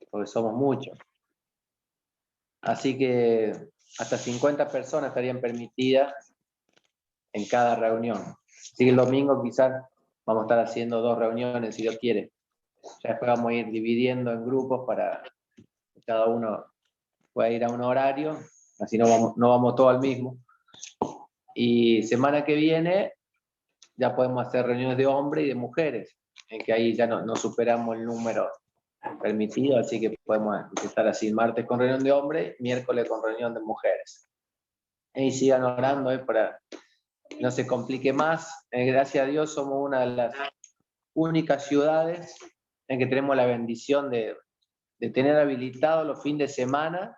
porque somos muchos. Así que hasta 50 personas estarían permitidas en cada reunión. Así que el domingo quizás vamos a estar haciendo 2 reuniones, si Dios quiere. Ya después vamos a ir dividiendo en grupos para que cada uno pueda ir a un horario, así no vamos todos al mismo. Y semana que viene ya podemos hacer reuniones de hombres y de mujeres, en que ahí ya no superamos el número permitido, así que podemos empezar así, martes con reunión de hombres, miércoles con reunión de mujeres. Y sigan orando para que no se complique más. Gracias a Dios somos una de las únicas ciudades en que tenemos la bendición de tener habilitados los fines de semana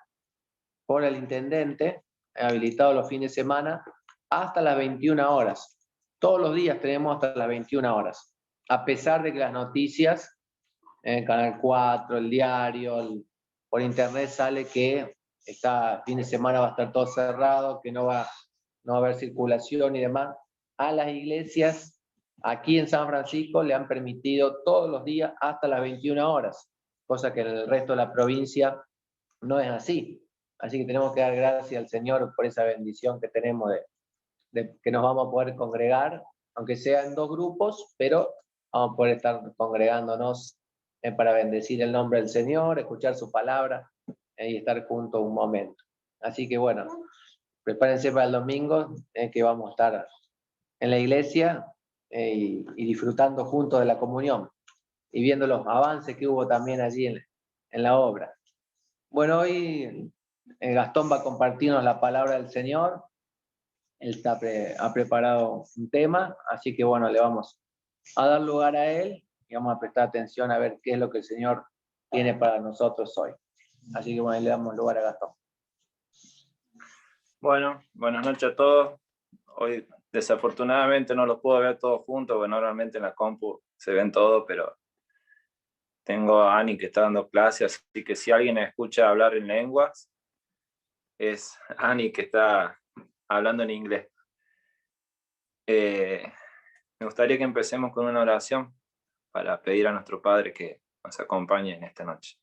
por el intendente, habilitados los fines de semana hasta las 21 horas. Todos los días tenemos hasta las 21 horas, a pesar de que las noticias en el Canal 4, el diario, por internet sale que fin de semana va a estar todo cerrado, que no va a haber circulación y demás. A las iglesias aquí en San Francisco le han permitido todos los días hasta las 21 horas, cosa que en el resto de la provincia no es así. Así que tenemos que dar gracias al Señor por esa bendición que tenemos de que nos vamos a poder congregar, aunque sea en 2 grupos, pero vamos a poder estar congregándonos para bendecir el nombre del Señor, escuchar su palabra y estar juntos un momento. Así que bueno, prepárense para el domingo, que vamos a estar en la iglesia y disfrutando juntos de la comunión y viendo los avances que hubo también allí en la obra. Bueno, hoy Gastón va a compartirnos la palabra del Señor. Él ha preparado un tema, así que bueno, le vamos a dar lugar a él y vamos a prestar atención a ver qué es lo que el Señor tiene para nosotros hoy. Así que bueno, le damos lugar a Gastón. Bueno, buenas noches a todos. Hoy desafortunadamente no los puedo ver todos juntos, porque normalmente en la compu se ven todos, pero tengo a Ani que está dando clases, así que si alguien escucha hablar en lenguas, es Ani que está hablando en inglés. Me gustaría que empecemos con una oración para pedir a nuestro Padre que nos acompañe en esta noche.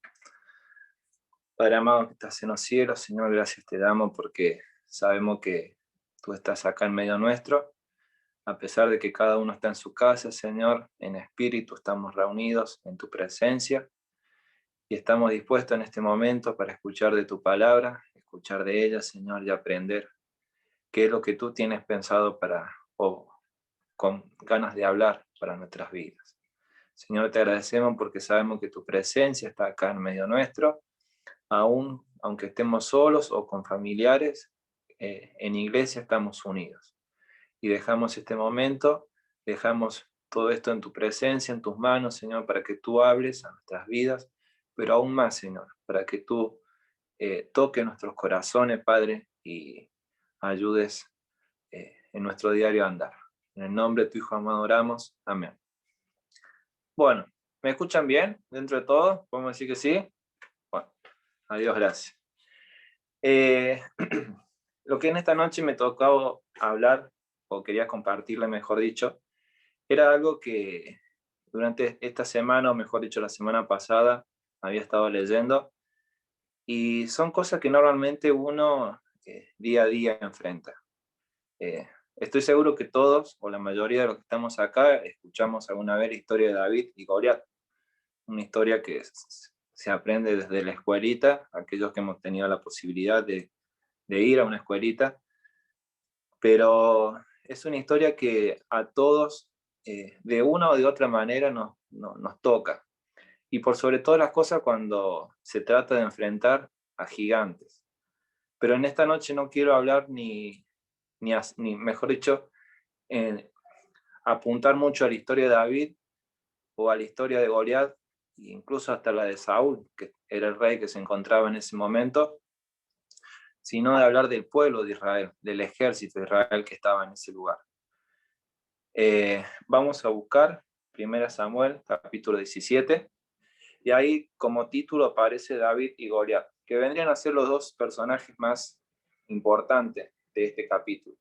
Padre amado que estás en los cielos, Señor, gracias te damos porque sabemos que tú estás acá en medio nuestro. A pesar de que cada uno está en su casa, Señor, en espíritu estamos reunidos en tu presencia y estamos dispuestos en este momento para escuchar de tu palabra, escuchar de ella, Señor, y aprender qué es lo que tú tienes pensado o con ganas de hablar para nuestras vidas. Señor, te agradecemos porque sabemos que tu presencia está acá en medio nuestro, aunque estemos solos o con familiares, en iglesia estamos unidos. Y dejamos este momento, dejamos todo esto en tu presencia, en tus manos, Señor, para que tú hables a nuestras vidas, pero aún más, Señor, para que tú toques nuestros corazones, Padre, y ayudes en nuestro diario andar. En el nombre de tu Hijo amado oramos. Amén. Bueno, ¿me escuchan bien dentro de todo? ¿Podemos decir que sí? Bueno, adiós, gracias. Lo que en esta noche me tocó hablar, o quería compartirle, mejor dicho, era algo que durante esta semana, o mejor dicho, la semana pasada, había estado leyendo, y son cosas que normalmente uno día a día enfrenta. Estoy seguro que todos, o la mayoría de los que estamos acá, escuchamos alguna vez la historia de David y Goliat, una historia que se aprende desde la escuelita, aquellos que hemos tenido la posibilidad de ir a una escuelita, pero es una historia que a todos, de una o de otra manera, nos toca. Y por sobre todas las cosas cuando se trata de enfrentar a gigantes. Pero en esta noche no quiero hablar ni mejor dicho, apuntar mucho a la historia de David o a la historia de Goliat, e incluso hasta la de Saúl, que era el rey que se encontraba en ese momento, sino de hablar del pueblo de Israel, del ejército de Israel que estaba en ese lugar. Vamos a buscar 1 Samuel, capítulo 17, y ahí como título aparece David y Goliat, que vendrían a ser los 2 personajes más importantes de este capítulo.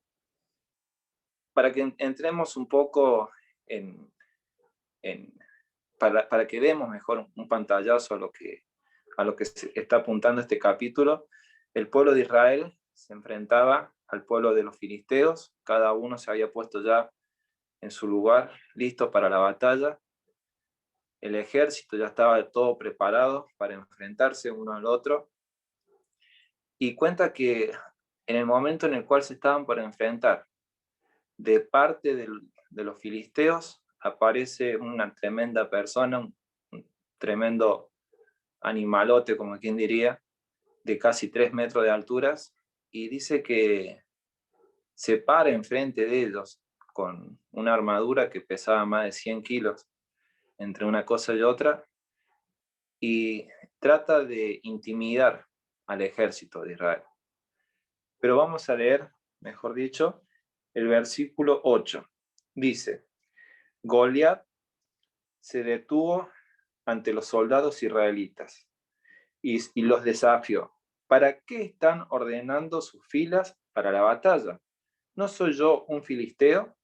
Para que entremos un poco para que demos mejor un pantallazo a lo que está apuntando este capítulo, el pueblo de Israel se enfrentaba al pueblo de los filisteos, cada uno se había puesto ya en su lugar, listo para la batalla. El ejército ya estaba todo preparado para enfrentarse uno al otro. Y cuenta que en el momento en el cual se estaban por enfrentar, de parte de los filisteos, aparece una tremenda persona, un tremendo animalote, como quien diría, de casi 3 metros de alturas, y dice que se para enfrente de ellos con una armadura que pesaba más de 100 kilos entre una cosa y otra, y trata de intimidar al ejército de Israel. Pero vamos a leer, mejor dicho, el versículo 8. Dice, Goliat se detuvo ante los soldados israelitas y los desafió. ¿Para qué están ordenando sus filas para la batalla? ¿No soy yo un filisteo?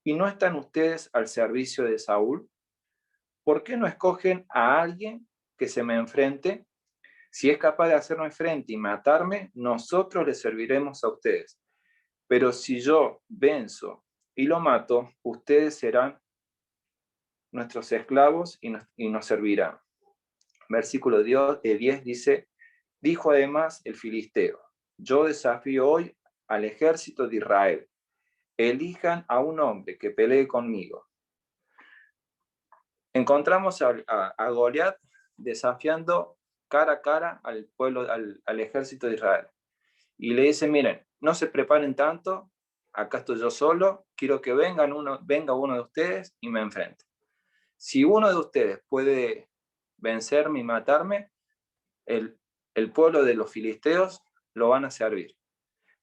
¿Y no están ustedes al servicio de Saúl? ¿Por qué no escogen a alguien que se me enfrente? Si es capaz de hacerme frente y matarme, nosotros les serviremos a ustedes. Pero si yo venzo y lo mato, ustedes serán nuestros esclavos y nos servirán. Versículo 10 dice, dijo además el filisteo, yo desafío hoy al ejército de Israel. Elijan a un hombre que pelee conmigo. Encontramos a Goliat desafiando cara a cara al pueblo, al ejército de Israel. Y le dice, miren, no se preparen tanto, acá estoy yo solo, quiero que venga uno de ustedes y me enfrente. Si uno de ustedes puede vencerme y matarme, el pueblo de los filisteos lo van a servir.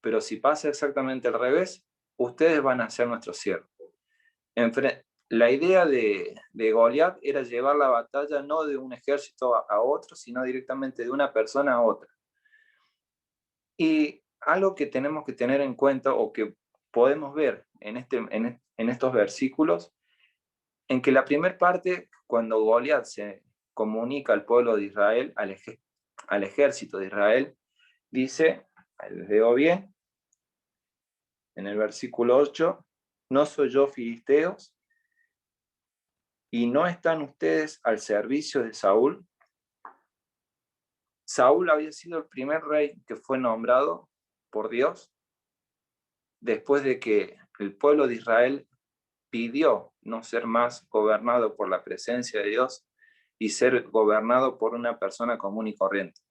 Pero si pasa exactamente al revés, ustedes van a ser nuestros siervos. La idea de Goliat era llevar la batalla no de un ejército a otro, sino directamente de una persona a otra. Y algo que tenemos que tener en cuenta o que podemos ver en estos versículos, en que la primera parte, cuando Goliat se comunica al pueblo de Israel, al ejército de Israel, dice, les leo bien, en el versículo 8, ¿no soy yo filisteos? ¿Y no están ustedes al servicio de Saúl? Saúl había sido el primer rey que fue nombrado por Dios después de que el pueblo de Israel pidió no ser más gobernado por la presencia de Dios y ser gobernado por una persona común y corriente.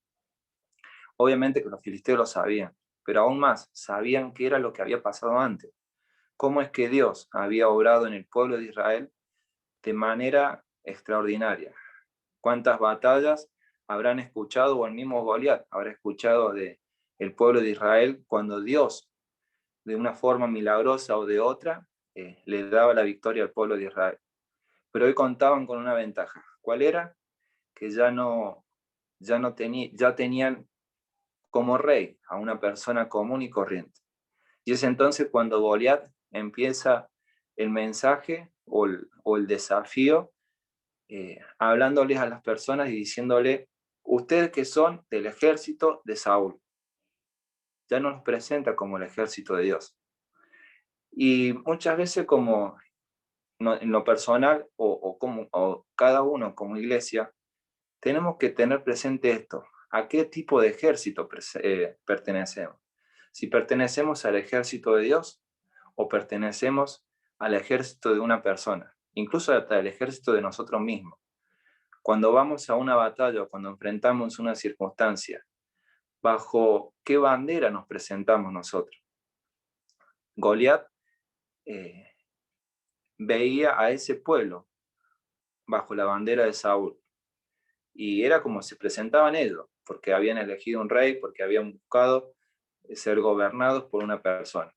Obviamente que los filisteos lo sabían, pero aún más sabían qué era lo que había pasado antes. Cómo es que Dios había obrado en el pueblo de Israel de manera extraordinaria. ¿Cuántas batallas habrán escuchado, o el mismo Goliat habrá escuchado del pueblo de Israel cuando Dios, de una forma milagrosa o de otra, le daba la victoria al pueblo de Israel? Pero hoy contaban con una ventaja. ¿Cuál era? Que ya tenían como rey a una persona común y corriente. Y es entonces cuando Goliat empieza el mensaje o el desafío, hablándoles a las personas y diciéndole, ustedes que son del ejército de Saúl, ya nos presenta como el ejército de Dios. Y muchas veces como en lo personal o cada uno como iglesia, tenemos que tener presente esto, a qué tipo de ejército pertenecemos. Si pertenecemos al ejército de Dios o pertenecemos al ejército de una persona, incluso hasta el ejército de nosotros mismos. Cuando vamos a una batalla o cuando enfrentamos una circunstancia, ¿bajo qué bandera nos presentamos nosotros? Goliat veía a ese pueblo bajo la bandera de Saúl y era como se presentaban ellos, porque habían elegido un rey, porque habían buscado ser gobernados por una persona.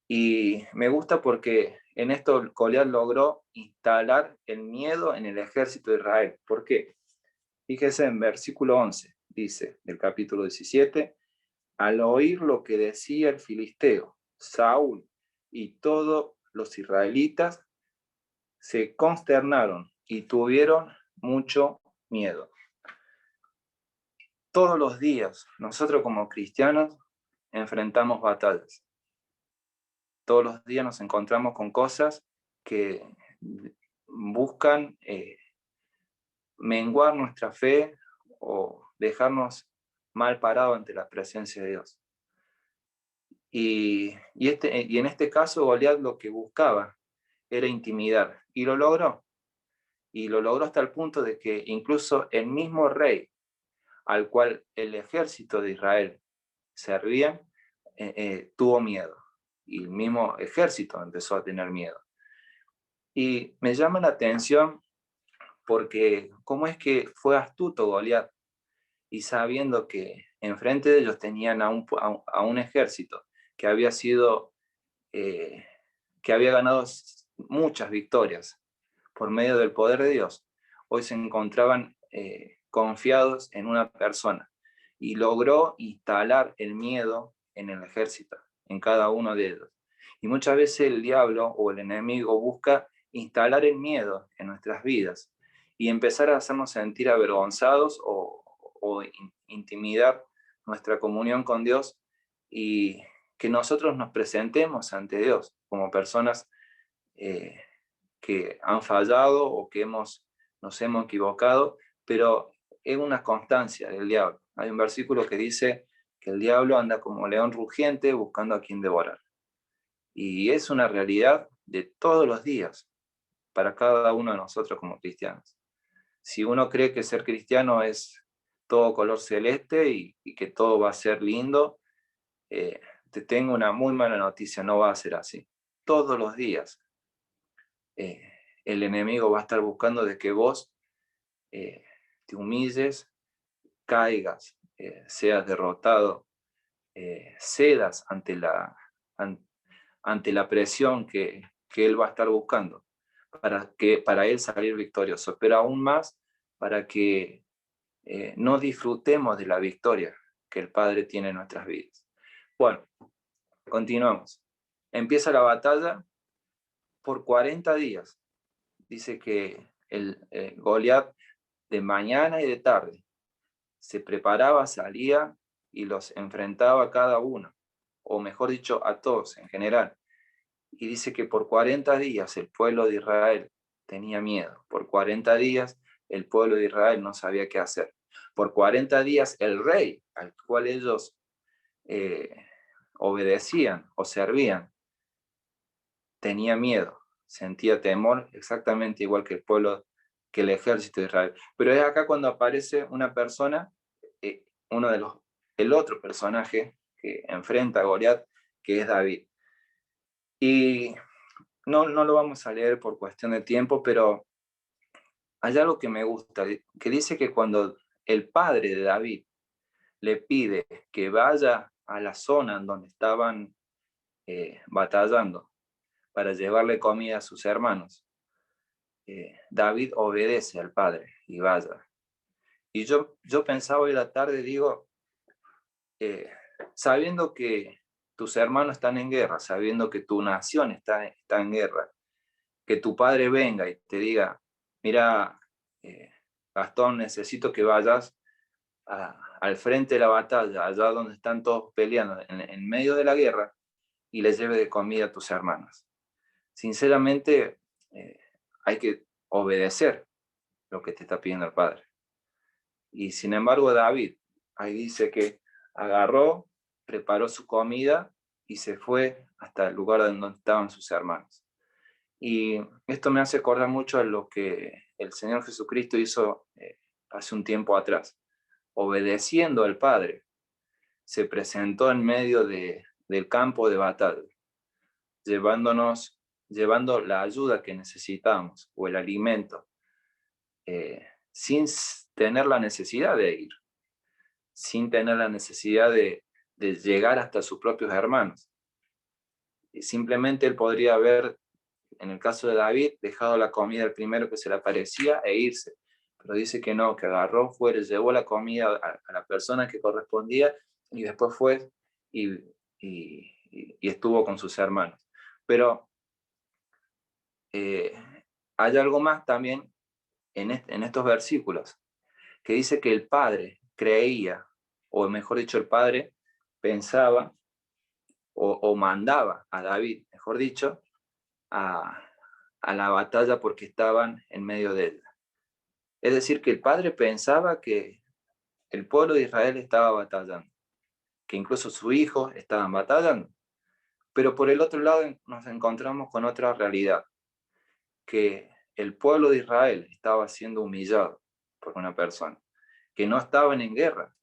Y me gusta porque en esto Goliat logró instalar el miedo en el ejército de Israel. ¿Por qué? Fíjese en versículo 11, dice, del capítulo 17, al oír lo que decía el filisteo, Saúl y todos los israelitas se consternaron y tuvieron mucho miedo. todos los días, nosotros como cristianos, enfrentamos batallas. Todos los días nos encontramos con cosas que buscan menguar nuestra fe o dejarnos mal parados ante la presencia de Dios. Y en este caso, Goliat lo que buscaba era intimidar, y lo logró. Y lo logró hasta el punto de que incluso el mismo rey al cual el ejército de Israel servía, tuvo miedo. Y el mismo ejército empezó a tener miedo. Y me llama la atención porque cómo es que fue astuto Goliat, y sabiendo que enfrente de ellos tenían a un ejército que había sido, que había ganado muchas victorias por medio del poder de Dios, hoy se encontraban confiados en una persona, y logró instalar el miedo en el ejército, en cada uno de ellos. Y muchas veces el diablo o el enemigo busca instalar el miedo en nuestras vidas y empezar a hacernos sentir avergonzados o intimidar nuestra comunión con Dios, y que nosotros nos presentemos ante Dios como personas que han fallado o que nos hemos equivocado, pero es una constancia del diablo. Hay un versículo que dice que el diablo anda como león rugiente buscando a quien devorar. Y es una realidad de todos los días para cada uno de nosotros como cristianos. Si uno cree que ser cristiano es todo color celeste y que todo va a ser lindo, te tengo una muy mala noticia, no va a ser así. Todos los días el enemigo va a estar buscando de que vos te humilles, caigas, seas derrotado, cedas ante la presión que él va a estar buscando para él salir victorioso, pero aún más para que no disfrutemos de la victoria que el Padre tiene en nuestras vidas. Bueno, continuamos. Empieza la batalla por 40 días. Dice que el Goliat de mañana y de tarde se preparaba, salía y los enfrentaba a cada uno, o mejor dicho, a todos en general. Y dice que por 40 días el pueblo de Israel tenía miedo. Por 40 días el pueblo de Israel no sabía qué hacer. Por 40 días el rey al cual ellos obedecían o servían tenía miedo, sentía temor, exactamente igual que el pueblo, que el ejército de Israel. Pero es acá cuando aparece una persona, el otro personaje que enfrenta a Goliat, que es David. Y no lo vamos a leer por cuestión de tiempo, pero hay algo que me gusta, que dice que cuando el padre de David le pide que vaya a la zona en donde estaban batallando para llevarle comida a sus hermanos, David obedece al padre y vaya. Y yo pensaba hoy la tarde, digo, sabiendo que tus hermanos están en guerra, sabiendo que tu nación está en guerra, que tu padre venga y te diga, mira, Gastón, necesito que vayas al frente de la batalla, allá donde están todos peleando, en medio de la guerra, y le lleve de comida a tus hermanos. Sinceramente, hay que obedecer lo que te está pidiendo el Padre. Y sin embargo, David, ahí dice que agarró, preparó su comida y se fue hasta el lugar donde estaban sus hermanos. Y esto me hace acordar mucho a lo que el Señor Jesucristo hizo hace un tiempo atrás. Obedeciendo al Padre, se presentó en medio del campo de batalla, llevando la ayuda que necesitamos o el alimento, sin tener la necesidad de ir, sin tener la necesidad de llegar hasta sus propios hermanos. Y simplemente él podría haber, en el caso de David, dejado la comida al primero que se le aparecía e irse. Pero dice que no, que agarró, fue, le llevó la comida a la persona que correspondía y después fue y estuvo con sus hermanos. Pero hay algo más también en estos versículos, que dice que el Padre creía, o mejor dicho, el padre pensaba o mandaba a David, mejor dicho, a la batalla porque estaban en medio de ella. Es decir, que el padre pensaba que el pueblo de Israel estaba batallando, que incluso sus hijos estaban batallando. Pero por el otro lado nos encontramos con otra realidad, que el pueblo de Israel estaba siendo humillado por una persona, que no estaban en guerra,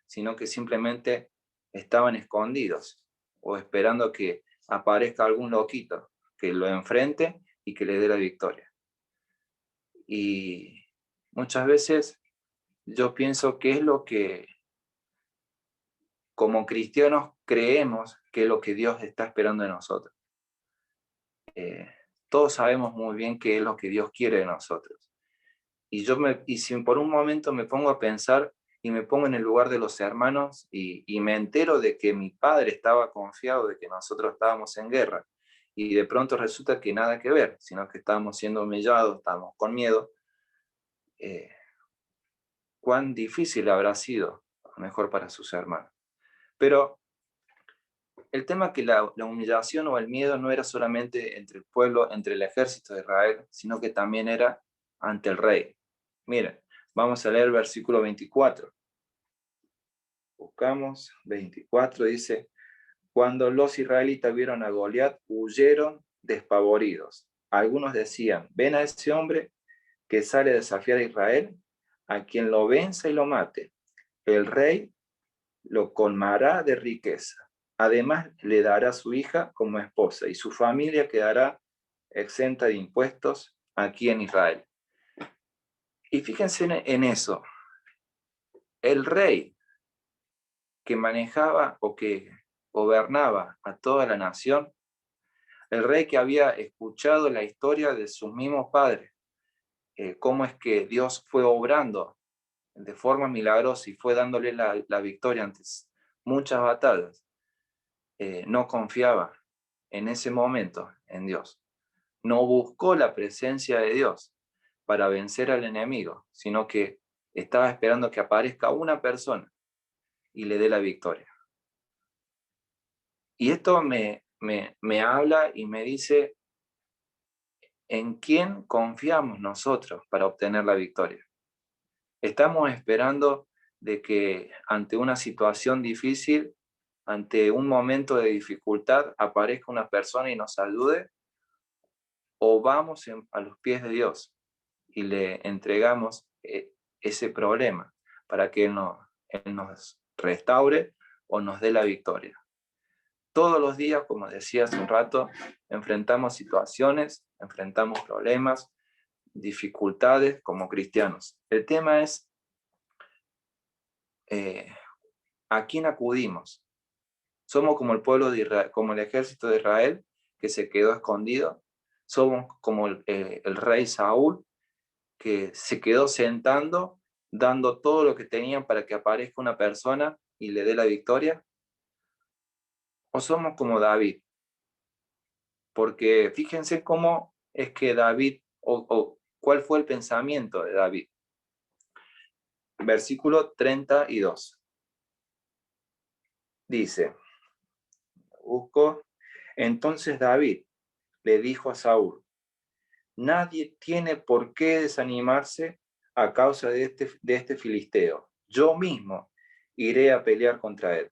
sino que simplemente estaban escondidos o esperando que aparezca algún loquito que lo enfrente y que le dé la victoria. Y muchas veces yo pienso que es lo que como cristianos creemos que es lo que Dios está esperando de nosotros. Todos sabemos muy bien qué es lo que Dios quiere de nosotros. Y si por un momento me pongo a pensar y me pongo en el lugar de los hermanos y me entero de que mi padre estaba confiado de que nosotros estábamos en guerra y de pronto resulta que nada que ver, sino que estábamos siendo humillados, estábamos con miedo, cuán difícil habrá sido, a lo mejor para sus hermanos. Pero el tema es que la humillación o el miedo no era solamente entre el pueblo, entre el ejército de Israel, sino que también era ante el rey. Miren, vamos a leer el versículo 24. Buscamos 24, dice: cuando los israelitas vieron a Goliat, huyeron despavoridos. Algunos decían: ven a ese hombre que sale a desafiar a Israel, a quien lo venza y lo mate. El rey lo colmará de riqueza. Además, le dará a su hija como esposa y su familia quedará exenta de impuestos aquí en Israel. Y fíjense en eso. El rey que manejaba o que gobernaba a toda la nación, el rey que había escuchado la historia de sus mismos padres, cómo es que Dios fue obrando de forma milagrosa y fue dándole la victoria antes muchas batallas, no confiaba en ese momento en Dios. No buscó la presencia de Dios para vencer al enemigo, sino que estaba esperando que aparezca una persona y le dé la victoria. Y esto me habla y me dice en quién confiamos nosotros para obtener la victoria. Estamos esperando de que ante una situación difícil, ante un momento de dificultad, aparezca una persona y nos ayude, o vamos a los pies de Dios y le entregamos ese problema para que Él nos restaure o nos dé la victoria. Todos los días, como decía hace un rato, enfrentamos situaciones, enfrentamos problemas, dificultades como cristianos. El tema es ¿a quién acudimos? Somos como el pueblo de Israel, como el ejército de Israel que se quedó escondido. Somos como el rey Saúl que se quedó sentando, dando todo lo que tenían para que aparezca una persona y le dé la victoria. O somos como David, porque fíjense cómo es que David, o cuál fue el pensamiento de David. Versículo 32. Dice, busco, entonces David le dijo a Saúl: nadie tiene por qué desanimarse a causa de este filisteo. Yo mismo iré a pelear contra él.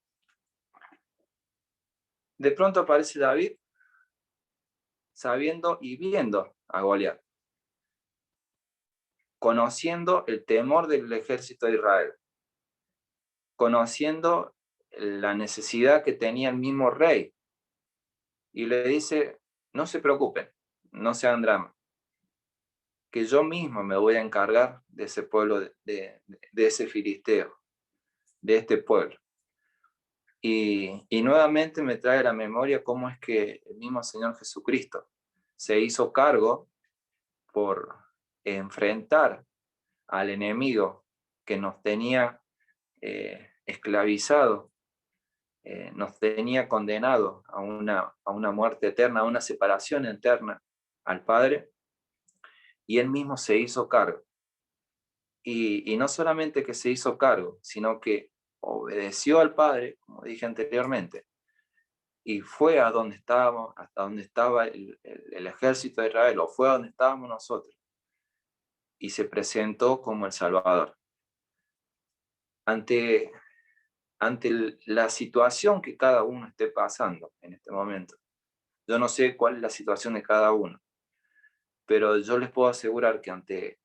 De pronto aparece David sabiendo y viendo a Goliat, conociendo el temor del ejército de Israel, conociendo la necesidad que tenía el mismo rey, y le dice: no se preocupen, no se hagan drama, que yo mismo me voy a encargar de ese pueblo, de ese filisteo, de este pueblo. Y nuevamente me trae a la memoria cómo es que el mismo Señor Jesucristo se hizo cargo por enfrentar al enemigo que nos tenía esclavizado, nos tenía condenado a una muerte eterna, a una separación eterna al Padre, y Él mismo se hizo cargo. y no solamente que se hizo cargo, sino que obedeció al Padre, como dije anteriormente, y fue a donde estábamos, hasta donde estaba el ejército de Israel, o fue a donde estábamos nosotros, y se presentó como el Salvador. Ante la situación que cada uno esté pasando en este momento. Yo no sé cuál es la situación de cada uno, pero yo les puedo asegurar que ante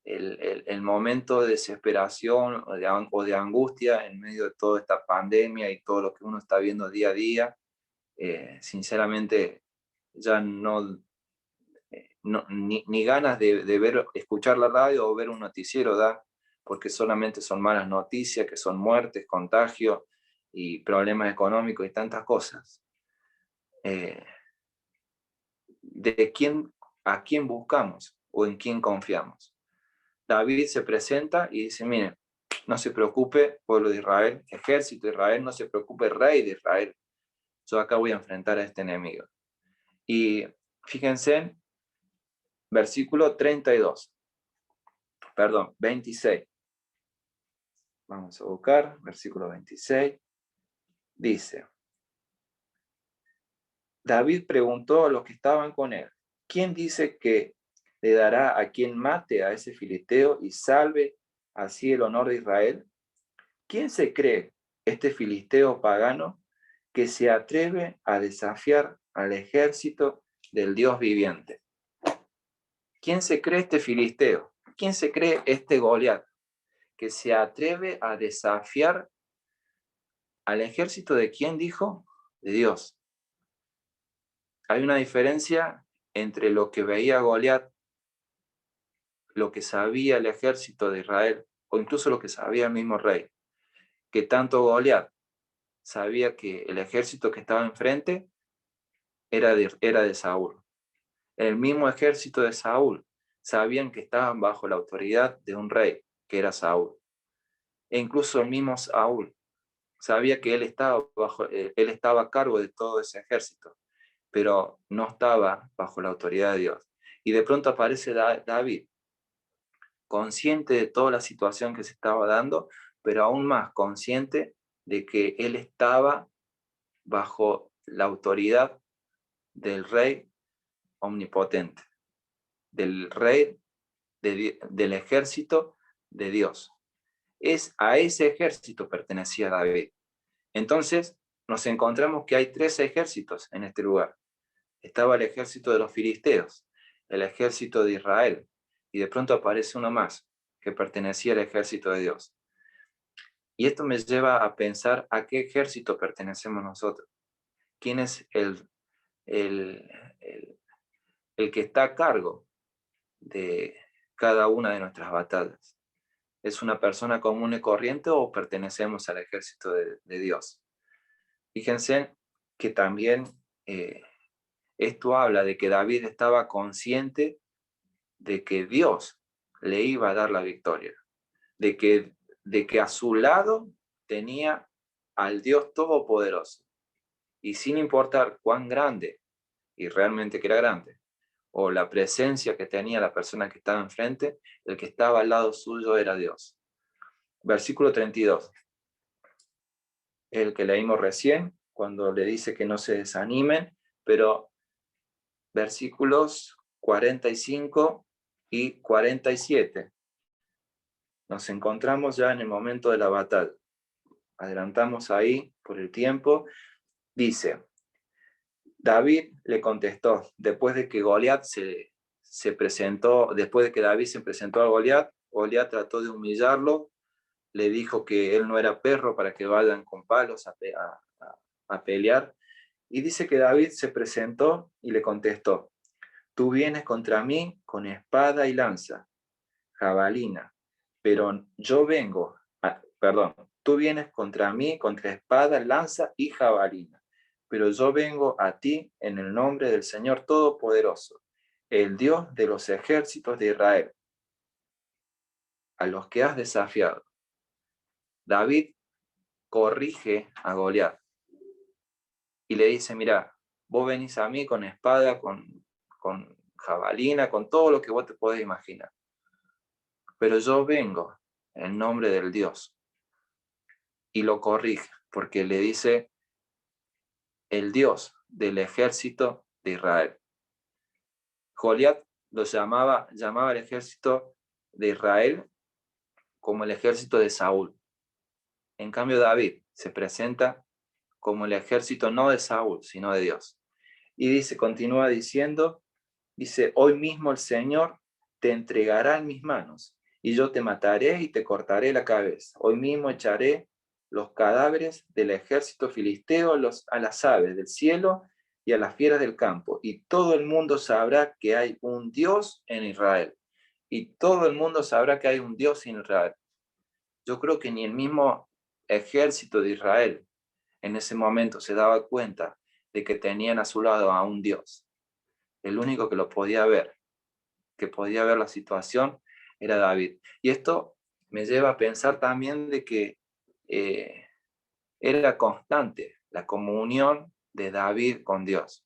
el momento de desesperación o de angustia en medio de toda esta pandemia y todo lo que uno está viendo día a día, sinceramente ya ni ganas de escuchar la radio o ver un noticiero da, porque solamente son malas noticias, que son muertes, contagios y problemas económicos y tantas cosas. ¿A quién buscamos o en quién confiamos? David se presenta y dice, miren, no se preocupe, pueblo de Israel, ejército de Israel, no se preocupe, rey de Israel, yo acá voy a enfrentar a este enemigo. Y fíjense, versículo 26. Vamos a buscar, versículo 26. Dice, David preguntó a los que estaban con él, ¿quién dice que le dará a quien mate a ese filisteo y salve así el honor de Israel? ¿Quién se cree este filisteo pagano que se atreve a desafiar al ejército del Dios viviente? ¿Quién se cree este filisteo? ¿Quién se cree este Goliat que se atreve a desafiar al ejército de quién dijo? De Dios. Hay una diferencia entre lo que veía Goliat, lo que sabía el ejército de Israel, o incluso lo que sabía el mismo rey, que tanto Goliat sabía que el ejército que estaba enfrente era de Saúl. El mismo ejército de Saúl sabían que estaban bajo la autoridad de un rey, que era Saúl. E incluso el mismo Saúl sabía que él estaba a cargo de todo ese ejército, pero no estaba bajo la autoridad de Dios. Y de pronto aparece David, consciente de toda la situación que se estaba dando, pero aún más consciente de que él estaba bajo la autoridad del rey omnipotente, del rey del ejército de Dios. A ese ejército pertenecía David. Entonces nos encontramos que hay 3 ejércitos en este lugar. Estaba el ejército de los filisteos, el ejército de Israel, y de pronto aparece uno más que pertenecía al ejército de Dios. Y esto me lleva a pensar a qué ejército pertenecemos nosotros. ¿Quién es el que está a cargo de cada una de nuestras batallas? ¿Es una persona común y corriente o pertenecemos al ejército de Dios? Fíjense que también esto habla de que David estaba consciente de que Dios le iba a dar la victoria, de que a su lado tenía al Dios Todopoderoso. Y sin importar cuán grande, y realmente que era grande, o la presencia que tenía la persona que estaba enfrente, el que estaba al lado suyo era Dios. Versículo 32. El que leímos recién, cuando le dice que no se desanimen, pero versículos 45 y 47. Nos encontramos ya en el momento de la batalla. Adelantamos ahí por el tiempo. Dice, David le contestó, después de que Goliat se presentó, después de que David se presentó a Goliat, Goliat trató de humillarlo, le dijo que él no era perro para que vayan con palos a pelear, y dice que David se presentó y le contestó, tú vienes contra mí con espada y lanza, jabalina, pero yo vengo, tú vienes contra mí contra espada, lanza y jabalina, pero yo vengo a ti en el nombre del Señor Todopoderoso, el Dios de los ejércitos de Israel, a los que has desafiado. David corrige a Goliat y le dice, mira, vos venís a mí con espada, con jabalina, con todo lo que vos te podés imaginar. pero yo vengo en nombre del Dios. Y lo corrige, porque le dice el Dios del ejército de Israel. Goliat lo llamaba al ejército de Israel como el ejército de Saúl. En cambio, David se presenta como el ejército no de Saúl, sino de Dios. Y continúa diciendo, hoy mismo el Señor te entregará en mis manos, y yo te mataré y te cortaré la cabeza. Hoy mismo echaré los cadáveres del ejército filisteo a las aves del cielo y a las fieras del campo, y todo el mundo sabrá que hay un Dios en Israel. Y todo el mundo sabrá que hay un Dios en Israel. Yo creo que ni el mismo ejército de Israel en ese momento se daba cuenta de que tenían a su lado a un Dios. El único que lo podía ver, que podía ver la situación, era David. Y esto me lleva a pensar también de que era constante la comunión de David con Dios,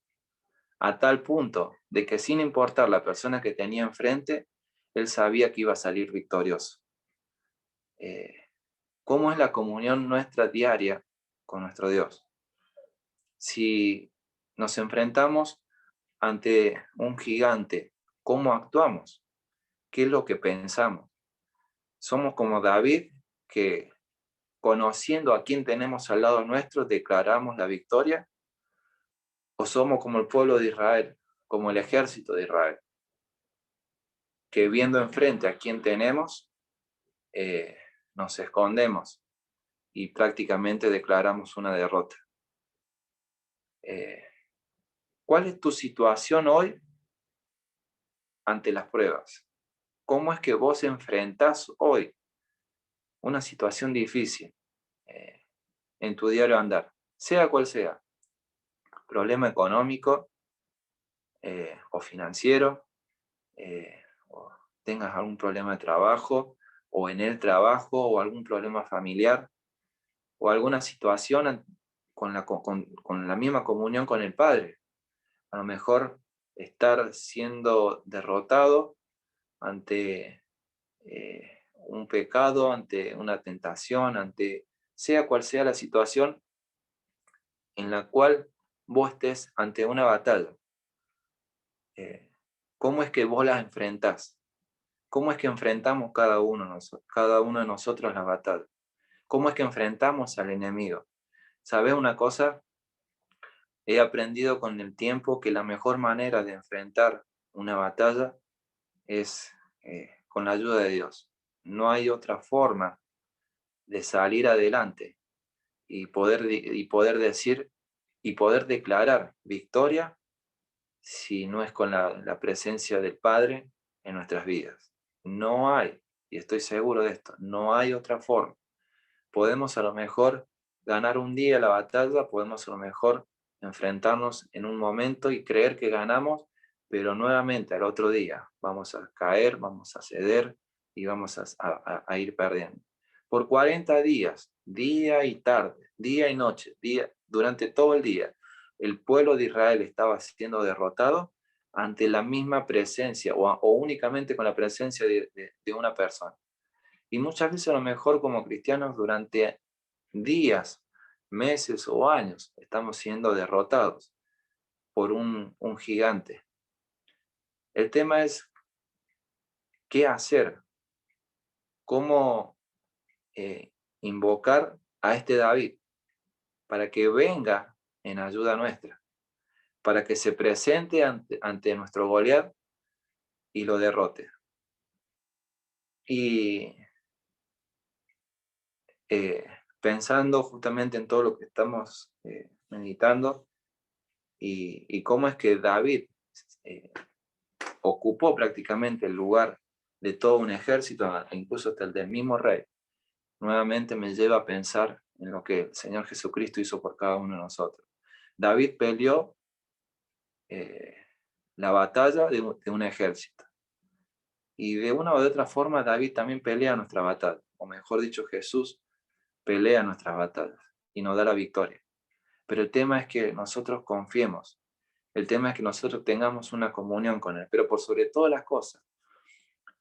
a tal punto de que sin importar la persona que tenía enfrente, él sabía que iba a salir victorioso. ¿Cómo es la comunión nuestra diaria con nuestro Dios? Si nos enfrentamos ante un gigante, ¿cómo actuamos? ¿Qué es lo que pensamos? ¿Somos como David, que conociendo a quién tenemos al lado nuestro, declaramos la victoria? ¿O somos como el pueblo de Israel, como el ejército de Israel, que viendo enfrente a quién tenemos, nos escondemos y prácticamente declaramos una derrota? ¿Cuál es tu situación hoy ante las pruebas? ¿Cómo es que vos enfrentás hoy una situación difícil en tu diario andar? Sea cual sea, problema económico o financiero, o tengas algún problema de trabajo, o en el trabajo, o algún problema familiar, o alguna situación con la misma comunión con el Padre. A lo mejor estar siendo derrotado ante un pecado, ante una tentación, ante sea cual sea la situación en la cual vos estés ante una batalla. ¿Cómo es que vos las enfrentás? ¿Cómo es que enfrentamos cada uno de nosotros la batalla? ¿Cómo es que enfrentamos al enemigo? ¿Sabes una cosa? He aprendido con el tiempo que la mejor manera de enfrentar una batalla es con la ayuda de Dios. No hay otra forma de salir adelante y poder decir y poder declarar victoria si no es con la presencia del Padre en nuestras vidas. No hay, y estoy seguro de esto, no hay otra forma. Podemos a lo mejor ganar un día la batalla, podemos a lo mejor enfrentarnos en un momento y creer que ganamos, pero nuevamente al otro día vamos a caer, vamos a ceder y vamos a ir perdiendo. Por 40 días, día y tarde, día y noche, durante todo el día, el pueblo de Israel estaba siendo derrotado ante la misma presencia o únicamente con la presencia de una persona. Y muchas veces a lo mejor como cristianos durante días, meses o años estamos siendo derrotados por un gigante. El tema es qué hacer, cómo invocar a este David para que venga en ayuda nuestra, para que se presente ante nuestro Goliat y lo derrote. Y pensando justamente en todo lo que estamos meditando y cómo es que David ocupó prácticamente el lugar de todo un ejército, incluso hasta el del mismo rey, nuevamente me lleva a pensar en lo que el Señor Jesucristo hizo por cada uno de nosotros. David peleó la batalla de un ejército. Y de una o de otra forma David también pelea nuestra batalla, o mejor dicho, Jesús pelea nuestras batallas y nos da la victoria. Pero el tema es que nosotros confiemos, el tema es que nosotros tengamos una comunión con Él, pero por sobre todas las cosas,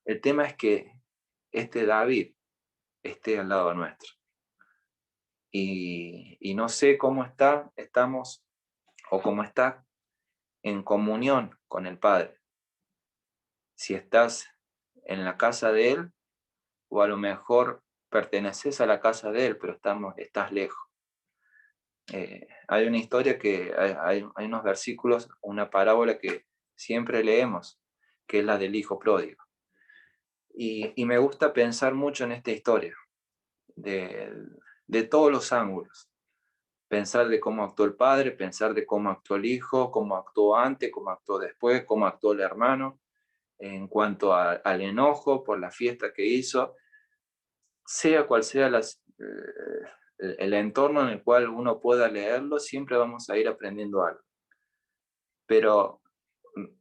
el tema es que este David esté al lado nuestro. Y no sé cómo estamos o cómo está en comunión con el Padre. Si estás en la casa de Él, o a lo mejor perteneces a la casa de Él, pero estás lejos. Hay una historia que hay unos versículos, una parábola que siempre leemos, que es la del hijo pródigo. Y me gusta pensar mucho en esta historia, de todos los ángulos. Pensar de cómo actuó el padre, pensar de cómo actuó el hijo, cómo actuó antes, cómo actuó después, cómo actuó el hermano, en cuanto al enojo por la fiesta que hizo, sea cual sea el entorno en el cual uno pueda leerlo, siempre vamos a ir aprendiendo algo. Pero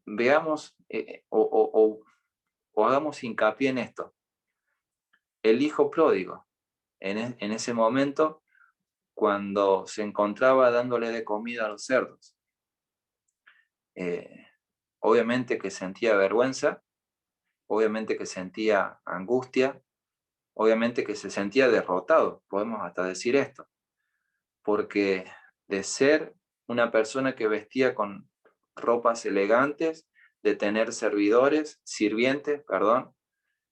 veamos o hagamos hincapié en esto. El hijo pródigo, en ese momento, cuando se encontraba dándole de comida a los cerdos, obviamente que sentía vergüenza, obviamente que sentía angustia, obviamente que se sentía derrotado, podemos hasta decir esto, porque de ser una persona que vestía con ropas elegantes, de tener sirvientes, perdón,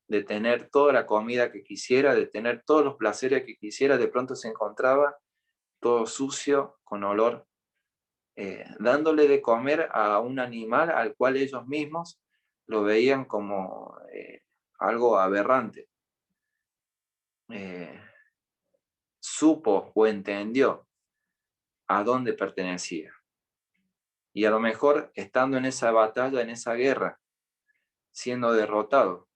de tener toda la comida que quisiera, de tener todos los placeres que quisiera, de pronto se encontraba todo sucio, con olor, dándole de comer a un animal al cual ellos mismos lo veían como algo aberrante. Supo o entendió a dónde pertenecía. Y a lo mejor estando en esa batalla, en esa guerra, siendo derrotado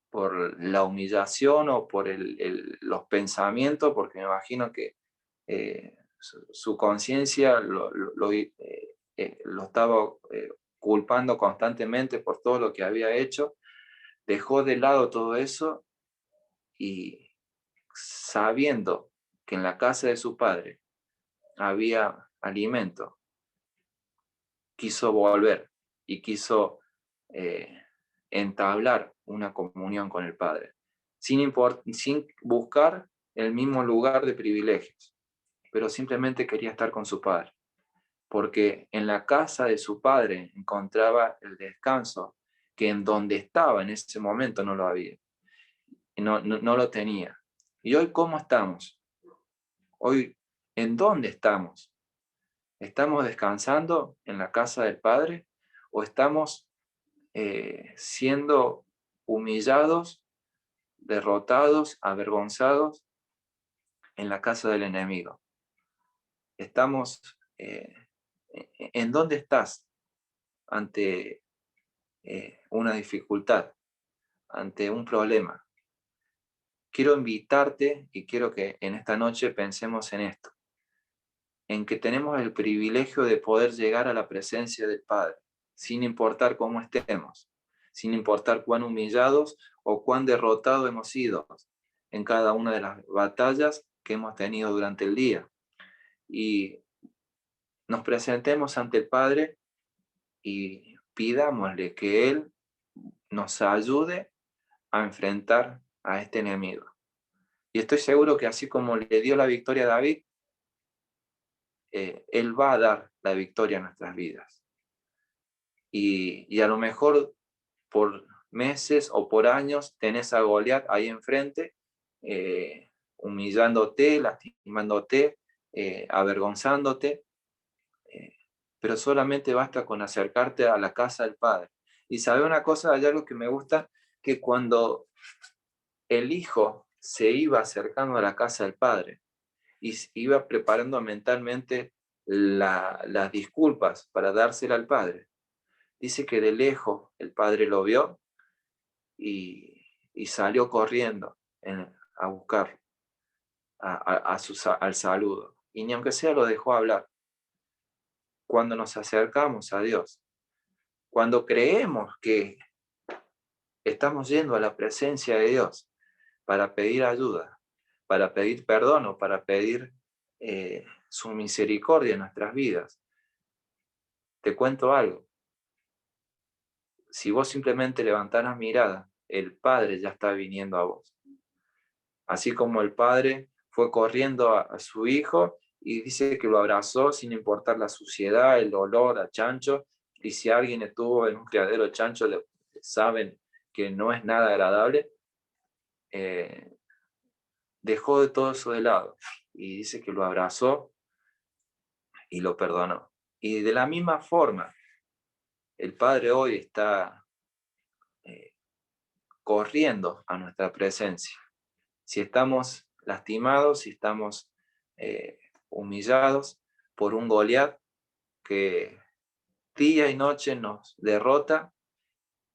por la humillación o por los pensamientos, porque me imagino que su conciencia lo estaba culpando constantemente por todo lo que había hecho, dejó de lado todo eso y sabiendo que en la casa de su padre había alimento, quiso volver y quiso entablar una comunión con el Padre, sin buscar el mismo lugar de privilegios, pero simplemente quería estar con su Padre, porque en la casa de su Padre encontraba el descanso que en donde estaba en ese momento no lo había, no lo tenía. ¿Y hoy cómo estamos? Hoy, ¿en dónde estamos? ¿Estamos descansando en la casa del Padre o estamos siendo humillados, derrotados, avergonzados en la casa del enemigo? Estamos, ¿en dónde estás ante una dificultad, ante un problema? Quiero invitarte y quiero que en esta noche pensemos en esto, en que tenemos el privilegio de poder llegar a la presencia del Padre, sin importar cómo estemos, sin importar cuán humillados o cuán derrotados hemos sido en cada una de las batallas que hemos tenido durante el día. Y nos presentemos ante el Padre y pidámosle que Él nos ayude a enfrentar a este enemigo. Y estoy seguro que así como le dio la victoria a David, Él va a dar la victoria a nuestras vidas. Y a lo mejor por meses o por años tenés a Goliat ahí enfrente, humillándote, lastimándote, avergonzándote, pero solamente basta con acercarte a la casa del Padre. Y sabe una cosa, hay algo que me gusta, que cuando el hijo se iba acercando a la casa del Padre y iba preparando mentalmente las disculpas para dársela al Padre, dice que de lejos el Padre lo vio y salió corriendo a buscarlo, al saludo. Y ni aunque sea lo dejó hablar. Cuando nos acercamos a Dios, cuando creemos que estamos yendo a la presencia de Dios para pedir ayuda, para pedir perdón o para pedir su misericordia en nuestras vidas, te cuento algo. Si vos simplemente levantaras mirada el Padre ya está viniendo a vos. Así como el Padre fue corriendo a su Hijo y dice que lo abrazó sin importar la suciedad, el olor a chancho, y si alguien estuvo en un criadero de chancho, saben que no es nada agradable, dejó de todo eso de lado y dice que lo abrazó y lo perdonó. Y de la misma forma, el Padre hoy está corriendo a nuestra presencia. Si estamos lastimados, si estamos humillados por un Goliat que día y noche nos derrota,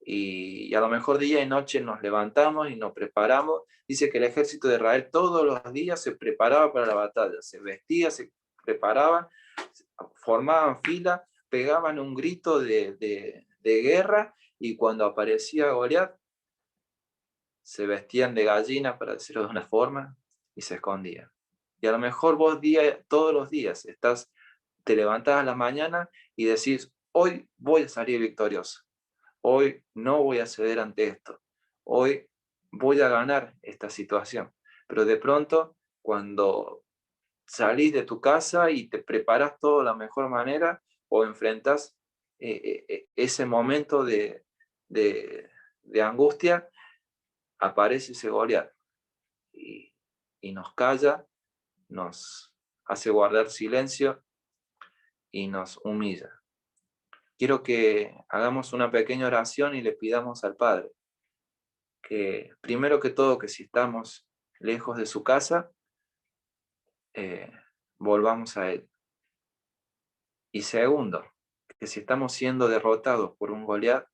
y a lo mejor día y noche nos levantamos y nos preparamos. Dice que el ejército de Israel todos los días se preparaba para la batalla, se vestía, se preparaban, formaban fila, pegaban un grito de guerra, y cuando aparecía Goliat, se vestían de gallina, para decirlo de una forma, y se escondían. Y a lo mejor vos todos los días te levantás a la mañana y decís, hoy voy a salir victorioso. Hoy no voy a ceder ante esto. Hoy voy a ganar esta situación. Pero de pronto, cuando salís de tu casa y te preparas todo de la mejor manera, o enfrentas ese momento de angustia, aparece ese Goliat y nos calla, nos hace guardar silencio y nos humilla. Quiero que hagamos una pequeña oración y le pidamos al Padre que, primero que todo, que si estamos lejos de su casa, volvamos a Él. Y segundo, que si estamos siendo derrotados por un Goliat,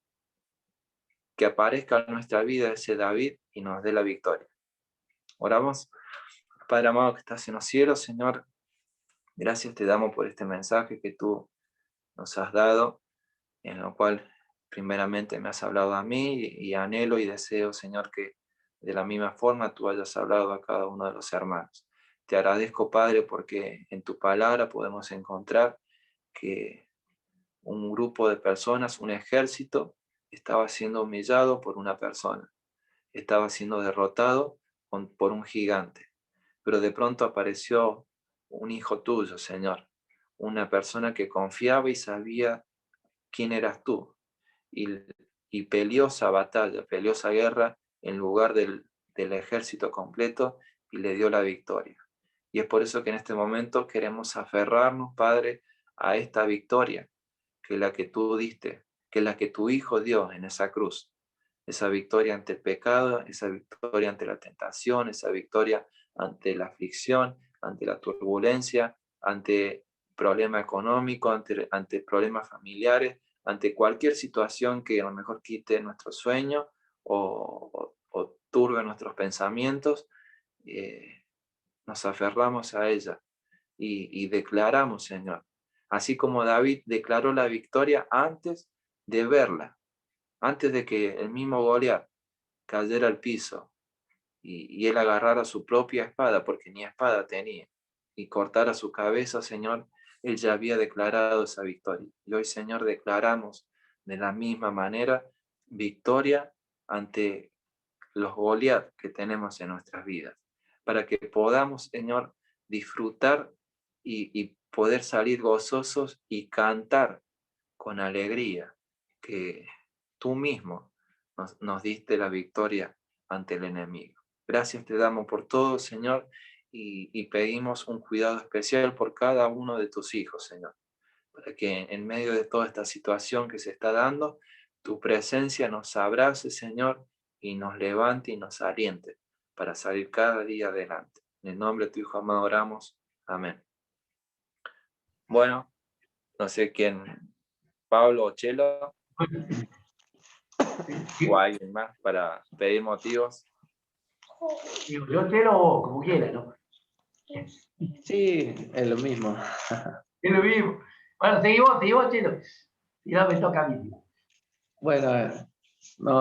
que aparezca en nuestra vida ese David y nos dé la victoria. Oramos. Padre amado que estás en los cielos, Señor, gracias te damos por este mensaje que tú nos has dado, en lo cual primeramente me has hablado a mí, y anhelo y deseo, Señor, que de la misma forma tú hayas hablado a cada uno de los hermanos. Te agradezco, Padre, porque en tu palabra podemos encontrar que un grupo de personas, un ejército, estaba siendo humillado por una persona, estaba siendo derrotado por un gigante, pero de pronto apareció un hijo tuyo, Señor, una persona que confiaba y sabía quién eras tú, y peleó esa batalla, peleó esa guerra en lugar del ejército completo, y le dio la victoria. Y es por eso que en este momento queremos aferrarnos, Padre, a esta victoria, que es la que tú diste, que es la que tu Hijo dio en esa cruz. Esa victoria ante el pecado, esa victoria ante la tentación, esa victoria ante la aflicción, ante la turbulencia, ante problemas económicos, ante problemas familiares, ante cualquier situación que a lo mejor quite nuestro sueño o turbe nuestros pensamientos. Nos aferramos a ella y declaramos, Señor, así como David declaró la victoria antes de verla, antes de que el mismo Goliat cayera al piso y él agarrara su propia espada, porque ni espada tenía, y cortara su cabeza, Señor, él ya había declarado esa victoria. Y hoy, Señor, declaramos de la misma manera victoria ante los Goliat que tenemos en nuestras vidas, para que podamos, Señor, disfrutar y poder salir gozosos y cantar con alegría que tú mismo nos diste la victoria ante el enemigo. Gracias te damos por todo, Señor, y pedimos un cuidado especial por cada uno de tus hijos, Señor, para que en medio de toda esta situación que se está dando, tu presencia nos abrace, Señor, y nos levante y nos aliente para salir cada día adelante. En el nombre de tu Hijo amado oramos. Amén. Bueno, no sé quién, Pablo o Chelo, o alguien más para pedir motivos. Digo, yo quiero como quiera, ¿no? Sí, es lo mismo. Es lo mismo. Bueno, seguimos, Chelo. Y ahora me toca a mí. Bueno, no.